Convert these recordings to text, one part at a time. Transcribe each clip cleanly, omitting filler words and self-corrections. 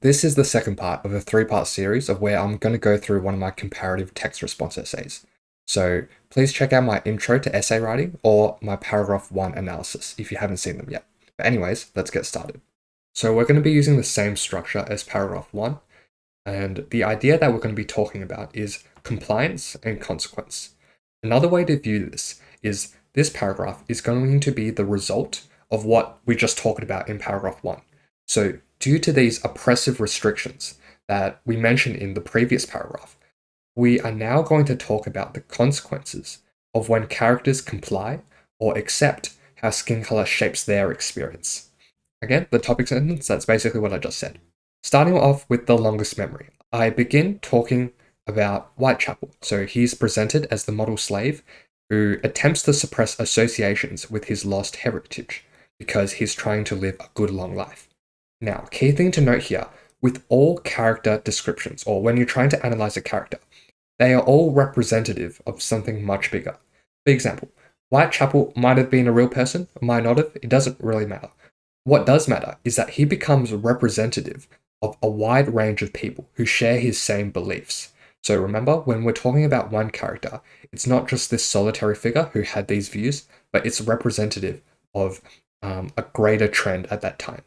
This is the second part of a three-part series of where I'm going to go through one of my comparative text response essays. So please check out my intro to essay writing or my paragraph 1 analysis if you haven't seen them yet. But anyways, let's get started. So we're going to be using the same structure as paragraph 1, and the idea that we're going to be talking about is compliance and consequence. Another way to view this is this paragraph is going to be the result of what we just talked about in paragraph 1. So due to these oppressive restrictions that we mentioned in the previous paragraph, we are now going to talk about the consequences of when characters comply or accept how skin color shapes their experience. Again, the topic sentence, that's basically what I just said. Starting off with the longest memory, I begin talking about Whitechapel. So he's presented as the model slave who attempts to suppress associations with his lost heritage because he's trying to live a good long life. Now, key thing to note here, with all character descriptions, or when you're trying to analyze a character, they are all representative of something much bigger. For example, Whitechapel might have been a real person, might not have, it doesn't really matter. What does matter is that he becomes representative of a wide range of people who share his same beliefs. So remember, when we're talking about one character, it's not just this solitary figure who had these views, but it's representative of a greater trend at that time.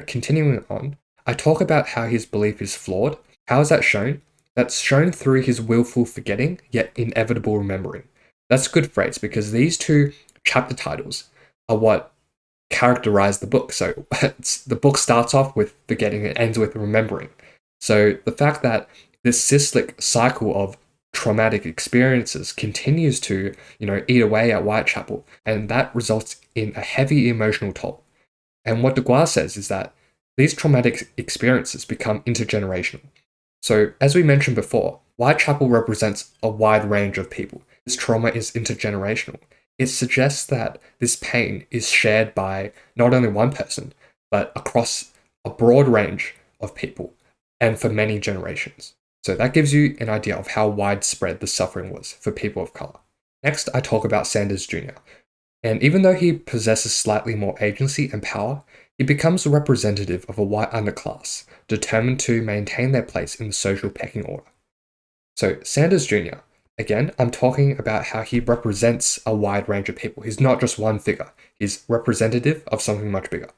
Continuing on, I talk about how his belief is flawed. How is that shown? That's shown through his willful forgetting, yet inevitable remembering. That's a good phrase because these two chapter titles are what characterize the book. So the book starts off with forgetting, it ends with remembering. So the fact that this cyclic cycle of traumatic experiences continues to, eat away at Whitechapel, and that results in a heavy emotional toll. And what Deguar says is that these traumatic experiences become intergenerational. So, as we mentioned before, Whitechapel represents a wide range of people. This trauma is intergenerational. It suggests that this pain is shared by not only one person, but across a broad range of people and for many generations. So that gives you an idea of how widespread the suffering was for people of color. Next, I talk about Sanders Jr. And even though he possesses slightly more agency and power, he becomes representative of a white underclass, determined to maintain their place in the social pecking order. So Sanders Jr., again, I'm talking about how he represents a wide range of people. He's not just one figure. He's representative of something much bigger.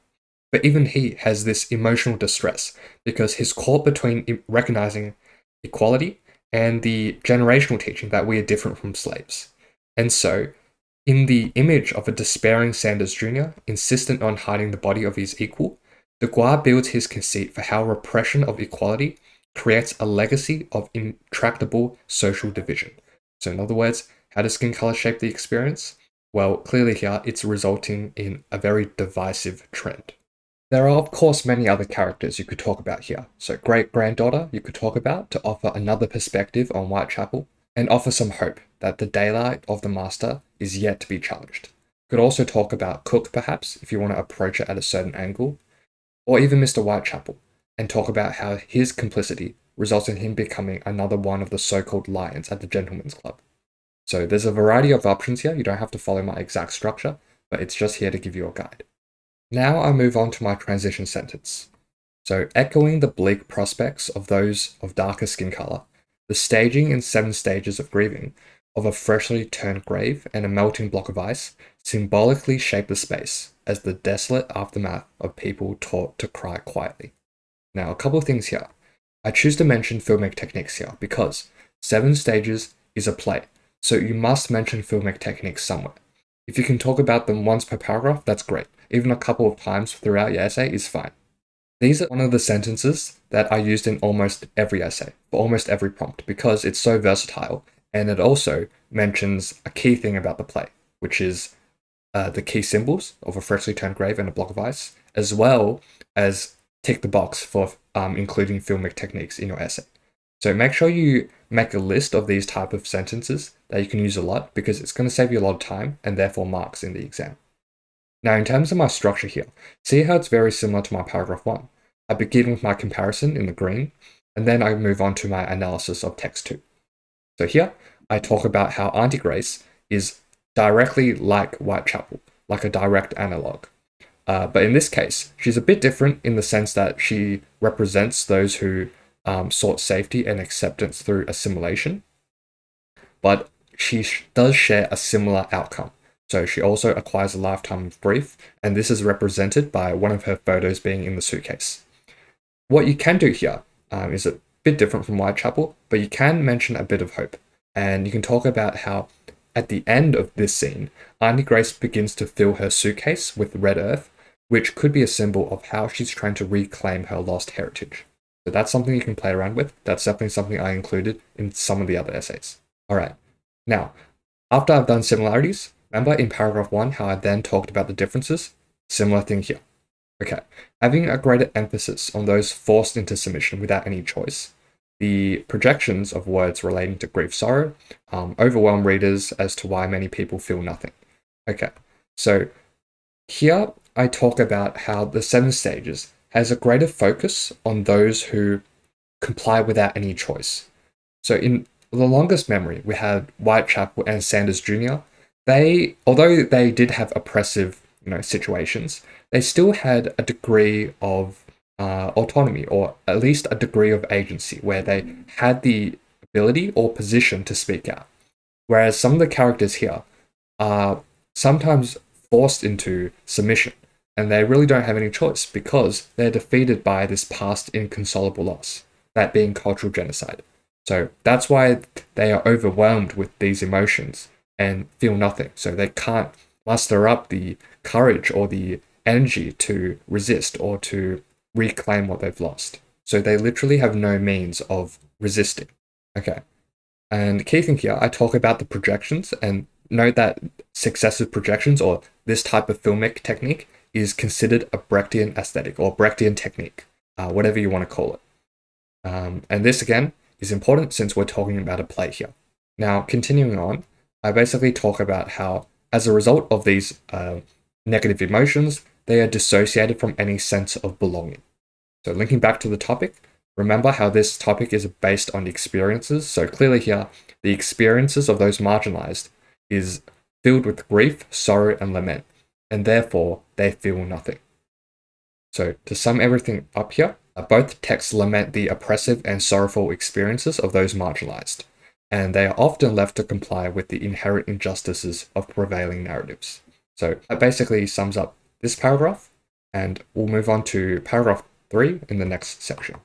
But even he has this emotional distress because he's caught between recognizing equality and the generational teaching that we are different from slaves. And so, in the image of a despairing Sanders Jr., insistent on hiding the body of his equal, Deguar builds his conceit for how repression of equality creates a legacy of intractable social division. So in other words, how does skin color shape the experience? Well, clearly here, it's resulting in a very divisive trend. There are, of course, many other characters you could talk about here. So great-granddaughter you could talk about to offer another perspective on Whitechapel and offer some hope that the daylight of the master is yet to be challenged. You could also talk about Cook, perhaps, if you want to approach it at a certain angle, or even Mr. Whitechapel, and talk about how his complicity results in him becoming another one of the so-called lions at the Gentleman's Club. So there's a variety of options here. You don't have to follow my exact structure, but it's just here to give you a guide. Now I move on to my transition sentence. So echoing the bleak prospects of those of darker skin color, the staging in 7 stages of grieving of a freshly turned grave and a melting block of ice symbolically shape the space as the desolate aftermath of people taught to cry quietly. Now, a couple of things here. I choose to mention filmic techniques here because 7 stages is a play, so you must mention filmic techniques somewhere. If you can talk about them once per paragraph, that's great. Even a couple of times throughout your essay is fine. These are one of the sentences that I used in almost every essay, for almost every prompt, because it's so versatile, and it also mentions a key thing about the play, which is the key symbols of a freshly turned grave and a block of ice, as well as tick the box for including filmic techniques in your essay. So make sure you make a list of these type of sentences that you can use a lot because it's going to save you a lot of time and therefore marks in the exam. Now, in terms of my structure here, see how it's very similar to my paragraph 1. I begin with my comparison in the green, and then I move on to my analysis of text 2. So here, I talk about how Auntie Grace is directly like Whitechapel, like a direct analog. But in this case, she's a bit different in the sense that she represents those who sought safety and acceptance through assimilation, but she does share a similar outcome. So she also acquires a lifetime of grief, and this is represented by one of her photos being in the suitcase. What you can do here is a bit different from Whitechapel, but you can mention a bit of hope. And you can talk about how at the end of this scene, Auntie Grace begins to fill her suitcase with red earth, which could be a symbol of how she's trying to reclaim her lost heritage. So that's something you can play around with. That's definitely something I included in some of the other essays. All right. Now, after I've done similarities, remember in paragraph 1 how I then talked about the differences? Similar thing here. Okay, having a greater emphasis on those forced into submission without any choice. The projections of words relating to grief, sorrow overwhelm readers as to why many people feel nothing. Okay, so here I talk about how the 7 stages has a greater focus on those who comply without any choice. So in the longest memory, we had Whitechapel and Sanders Jr. Although they did have oppressive, situations, they still had a degree of autonomy, or at least a degree of agency, where they had the ability or position to speak out. Whereas some of the characters here are sometimes forced into submission, and they really don't have any choice because they're defeated by this past inconsolable loss, that being cultural genocide. So that's why they are overwhelmed with these emotions and feel nothing. So they can't muster up the courage or the energy to resist or to reclaim what they've lost. So they literally have no means of resisting. Okay. And key thing here, I talk about the projections, and note that successive projections, or this type of filmic technique, is considered a Brechtian aesthetic or Brechtian technique, whatever you want to call it. And this again is important since we're talking about a play here. Now, continuing on, I basically talk about how, as a result of these negative emotions, they are dissociated from any sense of belonging. So linking back to the topic, remember how this topic is based on experiences. So clearly here, the experiences of those marginalized is filled with grief, sorrow, and lament, and therefore they feel nothing. So to sum everything up here, both texts lament the oppressive and sorrowful experiences of those marginalized, and they are often left to comply with the inherent injustices of prevailing narratives. So that basically sums up this paragraph, and we'll move on to paragraph 3 in the next section.